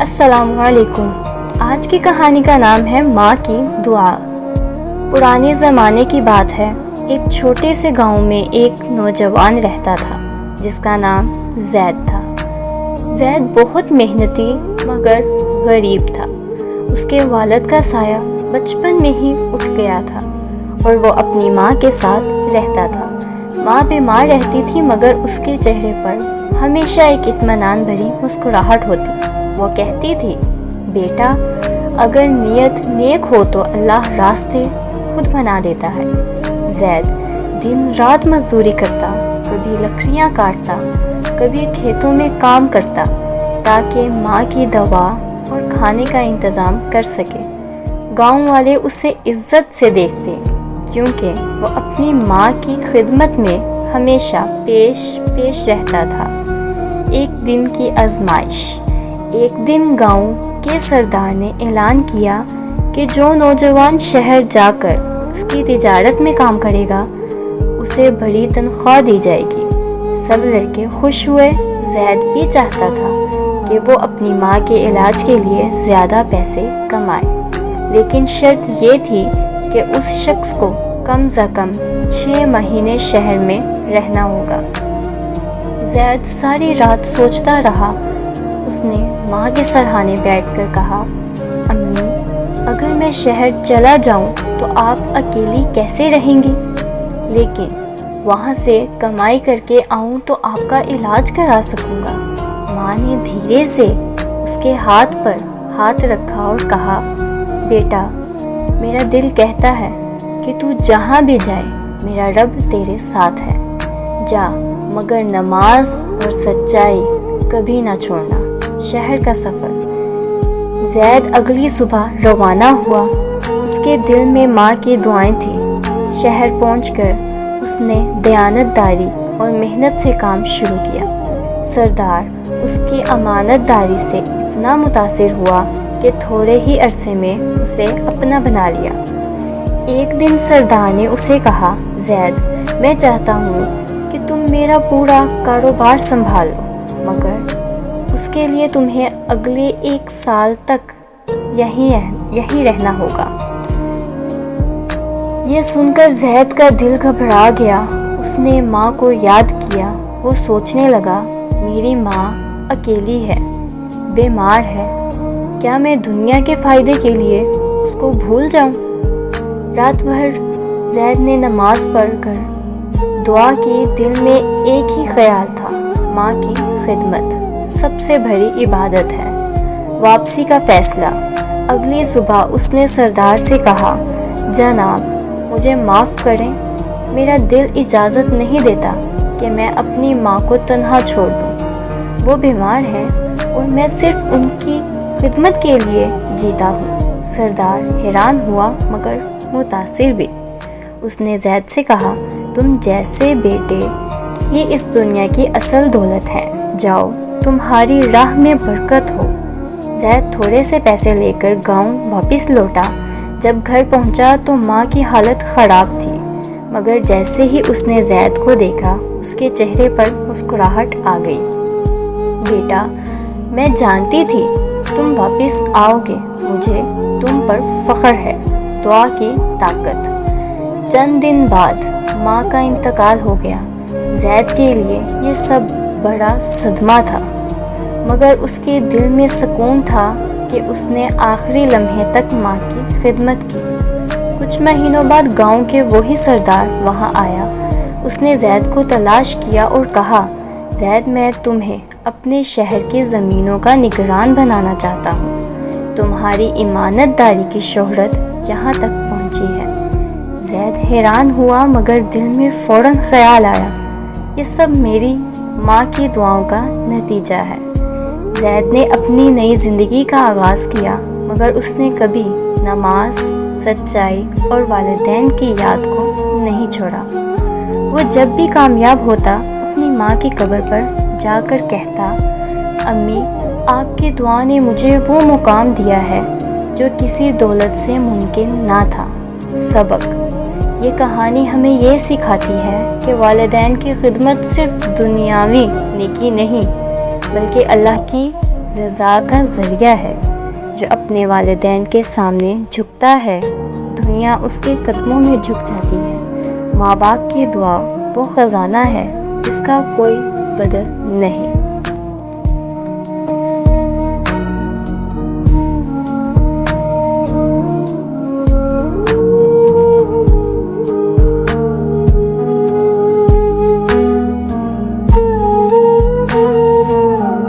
السلام علیکم۔ آج کی کہانی کا نام ہے ماں کی دعا۔ پرانے زمانے کی بات ہے، ایک چھوٹے سے گاؤں میں ایک نوجوان رہتا تھا جس کا نام زید تھا۔ زید بہت محنتی مگر غریب تھا۔ اس کے والد کا سایہ بچپن میں ہی اٹھ گیا تھا اور وہ اپنی ماں کے ساتھ رہتا تھا۔ ماں بیمار رہتی تھی مگر اس کے چہرے پر ہمیشہ ایک اطمینان بھری مسکراہٹ ہوتی۔ وہ کہتی تھی، بیٹا اگر نیت نیک ہو تو اللہ راستے خود بنا دیتا ہے۔ زید دن رات مزدوری کرتا، کبھی لکڑیاں کاٹتا، کبھی کھیتوں میں کام کرتا تاکہ ماں کی دوا اور کھانے کا انتظام کر سکے۔ گاؤں والے اسے عزت سے دیکھتے کیونکہ وہ اپنی ماں کی خدمت میں ہمیشہ پیش رہتا تھا۔ ایک دن کی آزمائش۔ ایک دن گاؤں کے سردار نے اعلان کیا کہ جو نوجوان شہر جا کر اس کی تجارت میں کام کرے گا اسے بڑی تنخواہ دی جائے گی۔ سب لڑکے خوش ہوئے۔ زید بھی چاہتا تھا کہ وہ اپنی ماں کے علاج کے لیے زیادہ پیسے کمائے، لیکن شرط یہ تھی کہ اس شخص کو کم از کم 6 مہینے شہر میں رہنا ہوگا۔ زید ساری رات سوچتا رہا۔ اس نے ماں کے سرہانے بیٹھ کر کہا، امی اگر میں شہر چلا جاؤں تو آپ اکیلی کیسے رہیں گی؟ لیکن وہاں سے کمائی کر کے آؤں تو آپ کا علاج کرا سکوں گا۔ ماں نے دھیرے سے اس کے ہاتھ پر ہاتھ رکھا اور کہا، بیٹا میرا دل کہتا ہے کہ تو جہاں بھی جائے میرا رب تیرے ساتھ ہے۔ جا مگر نماز اور سچائی کبھی نہ چھوڑنا۔ شہر کا سفر۔ زید اگلی صبح روانہ ہوا۔ اس کے دل میں ماں کی دعائیں تھیں۔ شہر پہنچ کر اس نے دیانت داری اور محنت سے کام شروع کیا۔ سردار اس کی امانت داری سے اتنا متاثر ہوا کہ تھوڑے ہی عرصے میں اسے اپنا بنا لیا۔ ایک دن سردار نے اسے کہا، زید میں چاہتا ہوں کہ تم میرا پورا کاروبار سنبھال لو، مگر اس کے لیے تمہیں اگلے 1 سال تک یہیں رہنا ہوگا۔ یہ سن کر زید کا دل گھبرا گیا۔ اس نے ماں کو یاد کیا۔ وہ سوچنے لگا، میری ماں اکیلی ہے، بیمار ہے، کیا میں دنیا کے فائدے کے لیے اس کو بھول جاؤں؟ رات بھر زید نے نماز پڑھ کر دعا کی۔ دل میں ایک ہی خیال تھا، ماں کی خدمت سب سے بڑی عبادت ہے۔ واپسی کا فیصلہ۔ اگلی صبح اس نے سردار سے کہا، جناب مجھے معاف کریں، میرا دل اجازت نہیں دیتا کہ میں اپنی ماں کو تنہا چھوڑ دوں۔ وہ بیمار ہے اور میں صرف ان کی خدمت کے لیے جیتا ہوں۔ سردار حیران ہوا مگر متاثر بھی۔ اس نے زید سے کہا، تم جیسے بیٹے ہی اس دنیا کی اصل دولت ہیں، جاؤ تمہاری راہ میں برکت ہو۔ زید تھوڑے سے پیسے لے کر گاؤں واپس لوٹا۔ جب گھر پہنچا تو ماں کی حالت خراب تھی، مگر جیسے ہی اس نے زید کو دیکھا اس کے چہرے پر مسکراہٹ آ گئی۔ بیٹا میں جانتی تھی تم واپس آؤ گے، مجھے تم پر فخر ہے۔ دعا کی طاقت۔ چند دن بعد ماں کا انتقال ہو گیا۔ زید کے لیے یہ سب بڑا صدمہ تھا، مگر اس کے دل میں سکون تھا کہ اس نے آخری لمحے تک ماں کی خدمت کی۔ کچھ مہینوں بعد گاؤں کے وہی سردار وہاں آیا۔ اس نے زید کو تلاش کیا اور کہا، زید میں تمہیں اپنے شہر کی زمینوں کا نگران بنانا چاہتا ہوں۔ تمہاری امانت داری کی شہرت یہاں تک پہنچی ہے۔ زید حیران ہوا مگر دل میں فوراً خیال آیا، یہ سب میری ماں کی دعاؤں کا نتیجہ ہے۔ زید نے اپنی نئی زندگی کا آغاز کیا، مگر اس نے کبھی نماز، سچائی اور والدین کی یاد کو نہیں چھوڑا۔ وہ جب بھی کامیاب ہوتا اپنی ماں کی قبر پر جا کر کہتا، امی آپ کی دعا نے مجھے وہ مقام دیا ہے جو کسی دولت سے ممکن نہ تھا۔ سبق۔ یہ کہانی ہمیں یہ سکھاتی ہے کہ والدین کی خدمت صرف دنیاوی نیکی نہیں بلکہ اللہ کی رضا کا ذریعہ ہے۔ جو اپنے والدین کے سامنے جھکتا ہے دنیا اس کے قدموں میں جھک جاتی ہے۔ ماں باپ کی دعا وہ خزانہ ہے جس کا کوئی بدل نہیں۔